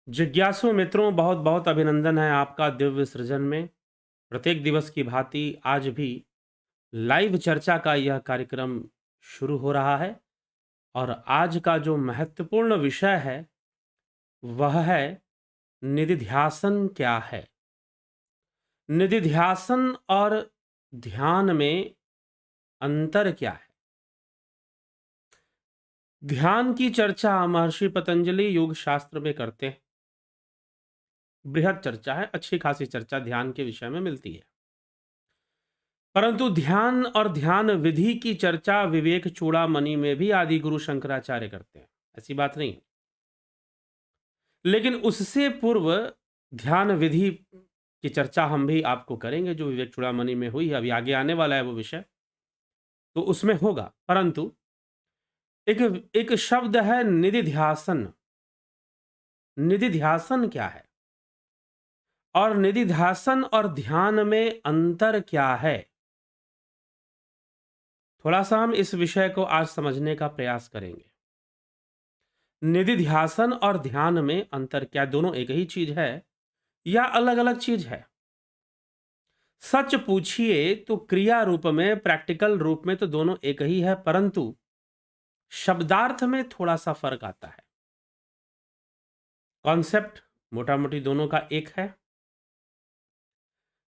जिज्ञासु मित्रों, बहुत बहुत अभिनंदन है आपका दिव्य सृजन में। प्रत्येक दिवस की भांति आज भी लाइव चर्चा का यह कार्यक्रम शुरू हो रहा है और आज का जो महत्वपूर्ण विषय है वह है निधिध्यासन क्या है। निधिध्यासन और ध्यान में अंतर क्या है। ध्यान की चर्चा महर्षि पतंजलि योग शास्त्र में करते हैं। बृहद चर्चा है, अच्छी खासी चर्चा ध्यान के विषय में मिलती है। परंतु ध्यान और ध्यान विधि की चर्चा विवेक चूड़ामणि में भी आदि गुरु शंकराचार्य करते हैं, ऐसी बात नहीं है। लेकिन उससे पूर्व ध्यान विधि की चर्चा हम भी आपको करेंगे, जो विवेक चूड़ामणि में हुई है, अभी आगे आने वाला है वो विषय, तो उसमें होगा। परंतु एक एक शब्द है निधिध्यासन। निधिध्यासन क्या है और निधिध्यासन और ध्यान में अंतर क्या है, थोड़ा सा हम इस विषय को आज समझने का प्रयास करेंगे। निधिध्यासन और ध्यान में अंतर क्या, दोनों एक ही चीज है या अलग अलग चीज है। सच पूछिए तो क्रिया रूप में, प्रैक्टिकल रूप में तो दोनों एक ही है, परंतु शब्दार्थ में थोड़ा सा फर्क आता है। कॉन्सेप्ट मोटा मोटी दोनों का एक है।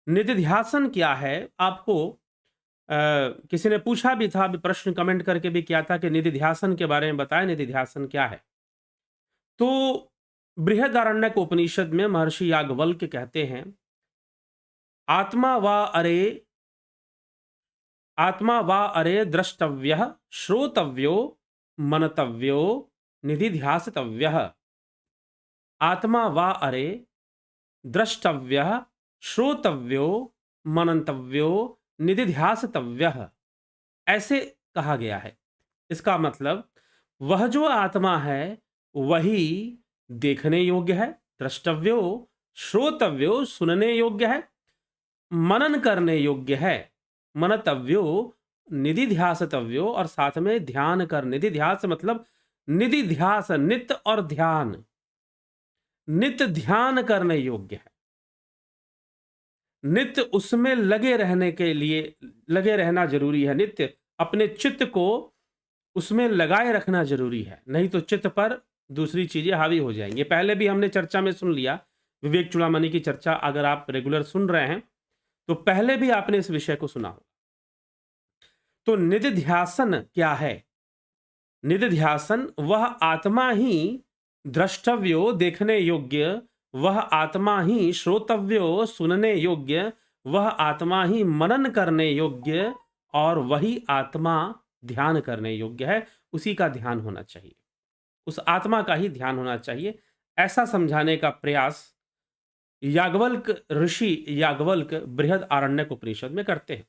निधिध्यासन क्या है, आपको किसी ने पूछा भी था, अभी प्रश्न कमेंट करके भी किया था कि निधिध्यासन के बारे में बताएं, निधिध्यासन क्या है। तो बृहदारण्यक उपनिषद में महर्षि याज्ञवल्क्य कहते हैं, आत्मा वा अरे द्रष्टव्यः श्रोतव्यो मनतव्यो निधिध्यासितव्यः। आत्मा वा अरे द्रष्टव्यः श्रोतव्यो मनंतव्यो निधिध्यासितव्यः, ऐसे कहा गया है। इसका मतलब वह जो आत्मा है वही देखने योग्य है, द्रष्टव्यो, श्रोतव्यो सुनने योग्य है, मनन करने योग्य है, मनतव्यो निधिध्यासितव्यो, और साथ में ध्यान कर। निधिध्यास मतलब निधिध्यास, नित्य और ध्यान, नित्य ध्यान करने योग्य है। नित्य उसमें लगे रहने के लिए, लगे रहना जरूरी है। नित्य अपने चित्त को उसमें लगाए रखना जरूरी है, नहीं तो चित्त पर दूसरी चीजें हावी हो जाएंगी। पहले भी हमने चर्चा में सुन लिया, विवेक चूड़ामणि की चर्चा अगर आप रेगुलर सुन रहे हैं तो पहले भी आपने इस विषय को सुना हो। तो निधिध्यासन क्या है? निधिध्यासन वह आत्मा ही द्रष्टव्यो देखने योग्य, वह आत्मा ही श्रोतव्यो सुनने योग्य, वह आत्मा ही मनन करने योग्य, और वही आत्मा ध्यान करने योग्य है। उसी का ध्यान होना चाहिए, उस आत्मा का ही ध्यान होना चाहिए, ऐसा समझाने का प्रयास याज्ञवल्क्य ऋषि याज्ञवल्क्य बृहद आरण्यक उपनिषद में करते हैं।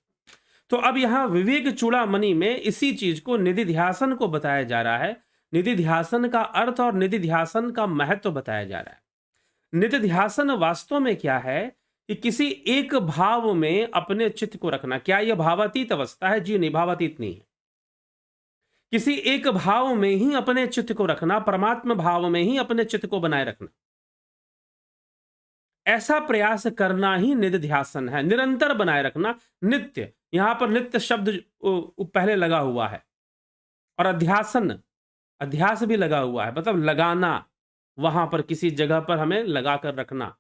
तो अब यहां विवेक चूड़ामणि में इसी चीज को, निधिध्यासन को बताया जा रहा है। निधिध्यासन का अर्थ और निधिध्यासन का महत्व बताया जा रहा है। निधिध्यासन वास्तव में क्या है कि किसी एक भाव में अपने चित्त को रखना। क्या यह भावातीत अवस्था है? जी नहीं, भावातीत नहीं है। किसी एक भाव में ही अपने चित्त को रखना, परमात्मा भाव में ही अपने चित्त को बनाए रखना, ऐसा प्रयास करना ही निधिध्यासन है। निरंतर बनाए रखना, नित्य, यहां पर नित्य शब्द पहले लगा हुआ है, और अध्यासन, अध्यास भी लगा हुआ है, मतलब लगाना, वहां पर किसी जगह पर हमें लगा कर रखना।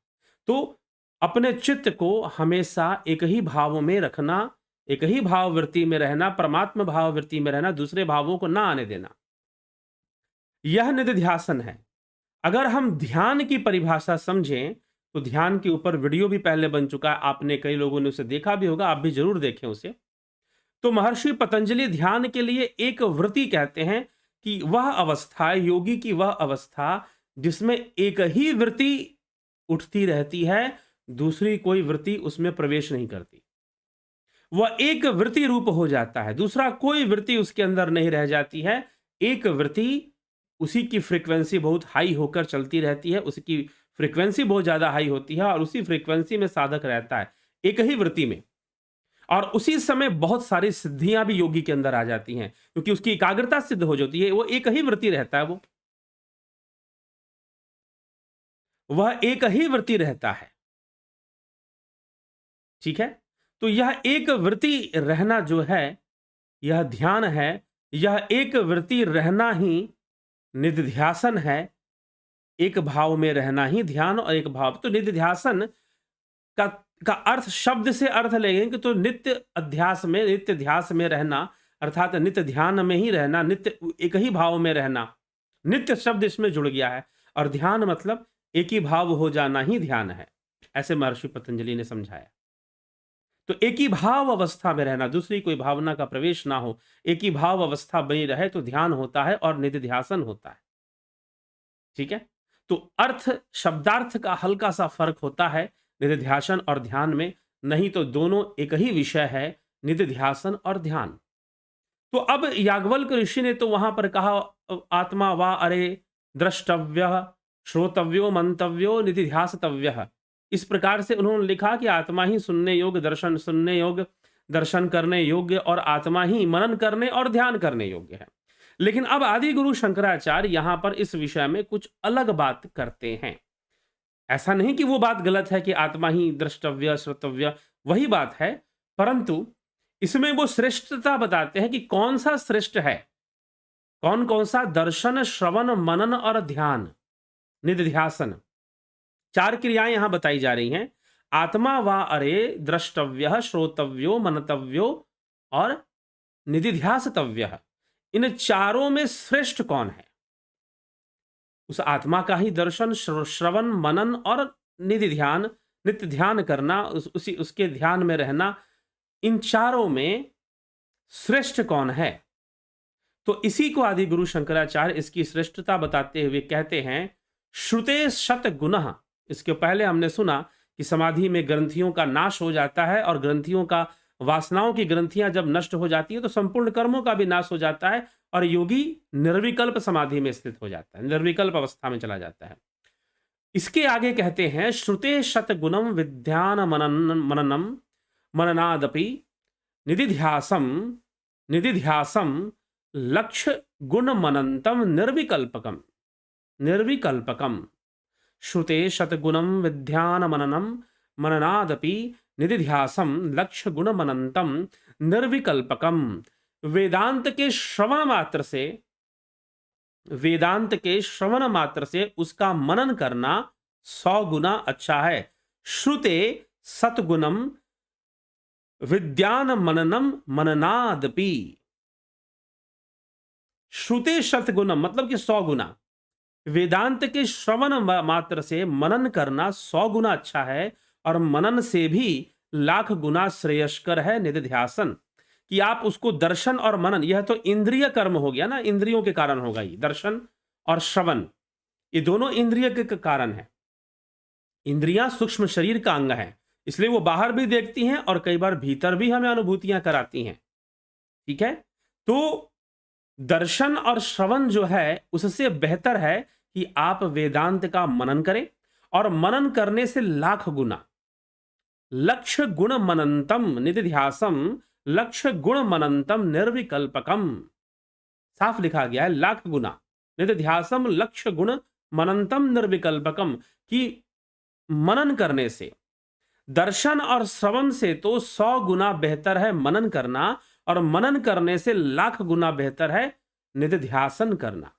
तो अपने चित्त को हमेशा एक ही भाव में रखना, एक ही भाववृत्ति में रहना, परमात्मा भाववृत्ति में रहना, दूसरे भावों को ना आने देना, यह निधिध्यासन है। अगर हम ध्यान की परिभाषा समझें तो ध्यान के ऊपर वीडियो भी पहले बन चुका है, आपने कई लोगों ने उसे देखा भी होगा, आप भी जरूर देखें उसे। तो महर्षि पतंजलि ध्यान के लिए एक वृत्ति कहते हैं कि वह अवस्था, योगी की वह अवस्था जिसमें एक ही वृत्ति उठती रहती है, दूसरी कोई वृत्ति उसमें प्रवेश नहीं करती। वह एक वृत्ति रूप हो जाता है, दूसरा कोई वृत्ति उसके अंदर नहीं रह जाती है। एक वृत्ति, उसी की फ्रीक्वेंसी बहुत हाई होकर चलती रहती है, उसकी फ्रीक्वेंसी बहुत ज्यादा हाई होती है, और उसी फ्रीक्वेंसी में साधक रहता है, एक ही वृत्ति में। और उसी समय बहुत सारी सिद्धियां भी योगी के अंदर आ जाती हैं, क्योंकि उसकी एकाग्रता सिद्ध हो जाती है, वो एक ही वृत्ति रहता है। वह एक ही वृत्ति रहता है। ठीक है, तो यह एक वृत्ति रहना जो है यह ध्यान है, यह एक वृत्ति रहना ही निधिध्यासन है। एक भाव में रहना ही ध्यान और एक भाव, तो निधिध्यासन का अर्थ शब्द से अर्थ लेंगे तो नित्य अध्यास में, नित्य ध्यास में रहना अर्थात नित्य ध्यान में ही रहना, नित्य एक ही भाव में रहना। नित्य शब्द इसमें जुड़ गया है और ध्यान मतलब एक ही भाव हो जाना ही ध्यान है, ऐसे महर्षि पतंजलि ने समझाया। तो एक ही भाव अवस्था में रहना, दूसरी कोई भावना का प्रवेश ना हो, एक ही भाव अवस्था बनी रहे तो ध्यान होता है और निधिध्यासन होता है। ठीक है, तो अर्थ शब्दार्थ का हल्का सा फर्क होता है निधिध्यासन और ध्यान में, नहीं तो दोनों एक ही विषय है, निधिध्यासन और ध्यान। तो अब याज्ञवल्क्य ऋषि ने तो वहां पर कहा आत्मा वा अरे द्रष्टव्य श्रोतव्यो मंतव्यो निधिध्यासतव्य। इस प्रकार से उन्होंने लिखा कि आत्मा ही सुनने योग्य, दर्शन सुनने योग्य, दर्शन करने योग्य और आत्मा ही मनन करने और ध्यान करने योग्य है। लेकिन अब आदि गुरु शंकराचार्य यहां पर इस विषय में कुछ अलग बात करते हैं। ऐसा नहीं कि वो बात गलत है कि आत्मा ही द्रष्टव्य श्रोतव्य, वही बात है, परंतु इसमें वो श्रेष्ठता बताते हैं कि कौन सा श्रेष्ठ है, कौन कौन सा दर्शन, श्रवण, मनन और ध्यान, निधिध्यासन, चार क्रियाएं यहां बताई जा रही हैं। आत्मा वा अरे द्रष्टव्य श्रोतव्यो मनतव्यो और निधिध्यासतव्य, इन चारों में श्रेष्ठ कौन है? उस आत्मा का ही दर्शन, श्रवण, मनन और निधि ध्यान, नित्य ध्यान करना, उसके ध्यान में रहना, इन चारों में श्रेष्ठ कौन है? तो इसी को आदि गुरु शंकराचार्य इसकी श्रेष्ठता बताते हुए कहते हैं श्रुते शत गुणः। इसके पहले हमने सुना कि समाधि में ग्रंथियों का नाश हो जाता है और ग्रंथियों का, वासनाओं की ग्रंथियां जब नष्ट हो जाती है तो संपूर्ण कर्मों का भी नाश हो जाता है और योगी निर्विकल्प समाधि में स्थित हो जाता है, निर्विकल्प अवस्था में चला जाता है। इसके आगे कहते हैं श्रुते शत गुणम विद्यान मननम मननादपि निधिध्यासम निधिध्यासम लक्ष्य गुण मनंतम निर्विकल्पकम निर्विकल्पकम। श्रुते शतगुणम विद्यान मननम मननादपि निधिध्यासम लक्ष्य गुण मनंतम निर्विकल्पकम। वेदांत के श्रवण मात्र से, वेदांत के श्रवण मात्र से उसका मनन करना 100 गुना अच्छा है। श्रुते सतगुणम विद्यान मननम मननादपि, श्रुते शतगुणम मतलब कि 100 गुना, वेदांत के श्रवण मात्र से मनन करना 100 गुना अच्छा है और मनन से भी लाख गुना श्रेयस्कर है निधिध्यासन। कि आप उसको दर्शन और मनन, यह तो इंद्रिय कर्म हो गया ना, इंद्रियों के कारण होगा ये दर्शन और श्रवण, ये दोनों इंद्रिय के कारण है। इंद्रियां सूक्ष्म शरीर का अंग है, इसलिए वो बाहर भी देखती हैं और कई बार भीतर भी हमें अनुभूतियां कराती हैं। ठीक है, तो दर्शन और श्रवण जो है उससे बेहतर है कि आप वेदांत का मनन करें और मनन करने से लाख गुना लक्ष्य गुण मनंतम निधिध्यासम लक्ष्य गुण मनंतम निर्विकल्पकम। साफ लिखा गया है लाख गुना निधिध्यासम लक्ष्य गुण मनंतम निर्विकल्पकम, कि मनन करने से, दर्शन और श्रवण से तो 100 गुना बेहतर है मनन करना और मनन करने से लाख गुना बेहतर है निधिध्यासन करना।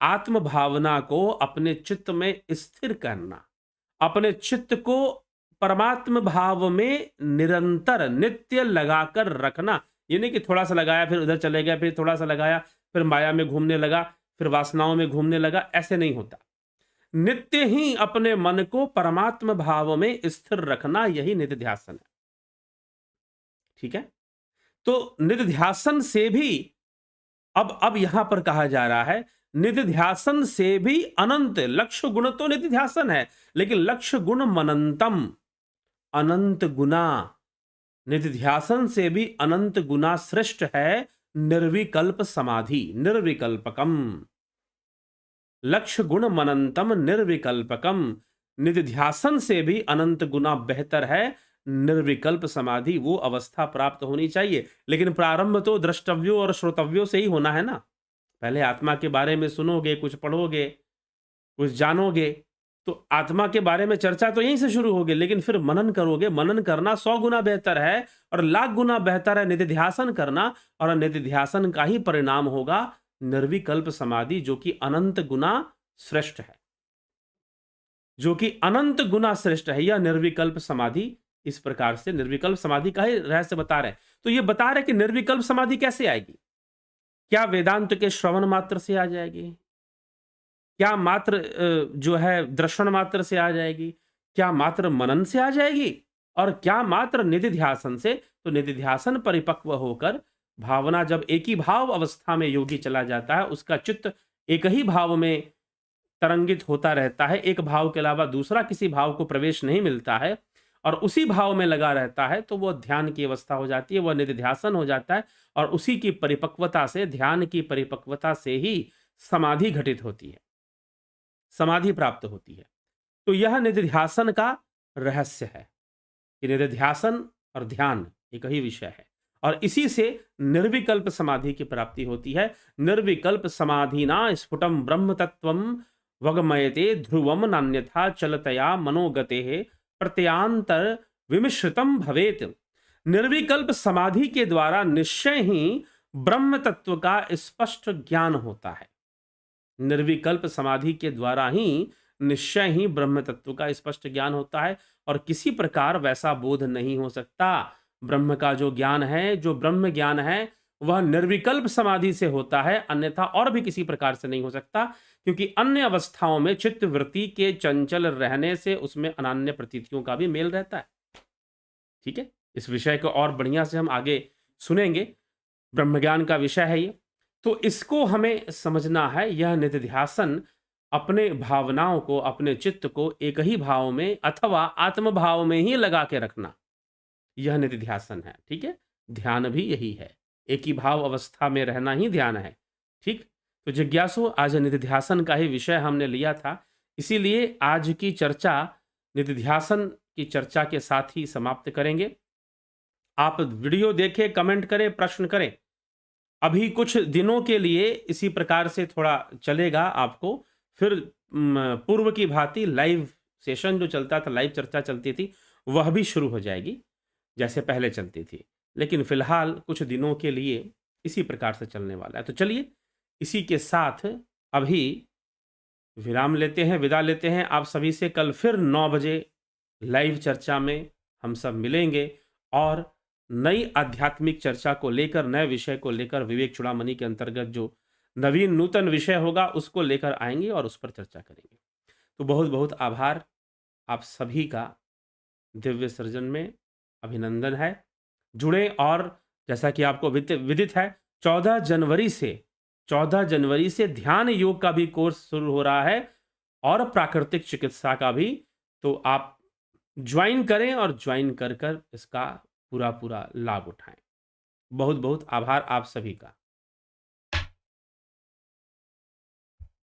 आत्म भावना को अपने चित्त में स्थिर करना, अपने चित्त को परमात्म भाव में निरंतर नित्य लगाकर रखना। ये नहीं कि थोड़ा सा लगाया फिर उधर चले गया, फिर थोड़ा सा लगाया फिर माया में घूमने लगा, फिर वासनाओं में घूमने लगा, ऐसे नहीं होता। नित्य ही अपने मन को परमात्म भाव में स्थिर रखना, यही निधिध्यासन है। ठीक है, तो निधिध्यासन से भी अब यहां पर कहा जा रहा है निधिध्यासन से भी अनंत, लक्ष्य गुण तो निधिध्यासन है लेकिन लक्ष्य गुण मनंतम, अनंत गुना, निधिध्यासन से भी अनंत गुना श्रेष्ठ है निर्विकल्प समाधि, निर्विकल्पकम। लक्ष्य गुण मनंतम निर्विकल्पकम, निधिध्यासन से भी अनंत गुना बेहतर है निर्विकल्प समाधि। वो अवस्था प्राप्त होनी चाहिए, लेकिन प्रारंभ तो द्रष्टव्यों और श्रोतव्यों से ही होना है ना। पहले आत्मा के बारे में सुनोगे, कुछ पढ़ोगे, कुछ जानोगे, तो आत्मा के बारे में चर्चा तो यहीं से शुरू होगी, लेकिन फिर मनन करोगे। मनन करना 100 गुना बेहतर है और लाख गुना बेहतर है निधिध्यासन करना, और निधिध्यासन का ही परिणाम होगा निर्विकल्प समाधि, जो कि अनंत गुना श्रेष्ठ है, जो कि अनंत गुना श्रेष्ठ है। यह निर्विकल्प समाधि, इस प्रकार से निर्विकल्प समाधि का ही रहस्य बता रहे हैं। तो ये बता रहे कि निर्विकल्प समाधि कैसे आएगी? क्या वेदांत के श्रवण मात्र से आ जाएगी? क्या मात्र जो है दर्शन मात्र से आ जाएगी? क्या मात्र मनन से आ जाएगी? और क्या मात्र निधिध्यासन से? तो निधिध्यासन परिपक्व होकर भावना जब एक ही भाव अवस्था में योगी चला जाता है, उसका चित्त एक ही भाव में तरंगित होता रहता है, एक भाव के अलावा दूसरा किसी भाव को प्रवेश नहीं मिलता है, और उसी भाव में लगा रहता है, तो वह ध्यान की अवस्था हो जाती है, वह निधिध्यासन हो जाता है, और उसी की परिपक्वता से, ध्यान की परिपक्वता से ही समाधि घटित होती है, समाधि प्राप्त होती है। तो यह निधिध्यासन का रहस्य है कि निधिध्यासन और ध्यान एक ही विषय है, और इसी से निर्विकल्प समाधि की प्राप्ति होती है। निर्विकल्प समाधिना स्फुटम ब्रह्म तत्वम वगमयते ध्रुवम नान्यथा चलतया मनोगते प्रत्यांतर विमिश्रितम भवेत। निर्विकल्प समाधि के द्वारा निश्चय ही ब्रह्म तत्व का स्पष्ट ज्ञान होता है। निर्विकल्प समाधि के द्वारा ही निश्चय ही ब्रह्म तत्व का स्पष्ट ज्ञान होता है, और किसी प्रकार वैसा बोध नहीं हो सकता। ब्रह्म का जो ज्ञान है, जो ब्रह्म ज्ञान है, वह निर्विकल्प समाधि से होता है, अन्यथा और भी किसी प्रकार से नहीं हो सकता, क्योंकि अन्य अवस्थाओं में चित्त वृत्ति के चंचल रहने से उसमें अनन्य प्रतीतियों का भी मेल रहता है। ठीक है, इस विषय को और बढ़िया से हम आगे सुनेंगे। ब्रह्म ज्ञान का विषय है ये, तो इसको हमें समझना है। यह निधिध्यासन अपने भावनाओं को, अपने चित्त को एक ही भाव में अथवा आत्म भाव में ही लगा के रखना, यह निधिध्यासन है। ठीक है, ध्यान भी यही है, एक ही भाव अवस्था में रहना ही ध्यान है। ठीक, तो जिज्ञासु, आज निधिध्यासन का ही विषय हमने लिया था, इसीलिए आज की चर्चा निधिध्यासन की चर्चा के साथ ही समाप्त करेंगे। आप वीडियो देखें, कमेंट करें, प्रश्न करें। अभी कुछ दिनों के लिए इसी प्रकार से थोड़ा चलेगा आपको, फिर पूर्व की भांति लाइव सेशन जो चलता था, लाइव चर्चा चलती थी, वह भी शुरू हो जाएगी जैसे पहले चलती थी। लेकिन फिलहाल कुछ दिनों के लिए इसी प्रकार से चलने वाला है। तो चलिए, इसी के साथ अभी विराम लेते हैं, विदा लेते हैं आप सभी से। कल फिर 9 बजे लाइव चर्चा में हम सब मिलेंगे, और नई आध्यात्मिक चर्चा को लेकर, नए विषय को लेकर, विवेक चूड़ामणि के अंतर्गत जो नवीन नूतन विषय होगा उसको लेकर आएंगे और उस पर चर्चा करेंगे। तो बहुत बहुत आभार, आप सभी का दिव्य सृजन में अभिनंदन है। जुड़े, और जैसा कि आपको विदित है, 14 जनवरी से ध्यान योग का भी कोर्स शुरू हो रहा है, और प्राकृतिक चिकित्सा का भी। तो आप ज्वाइन करें, और ज्वाइन कर इसका पूरा लाभ उठाएं। बहुत बहुत आभार आप सभी का।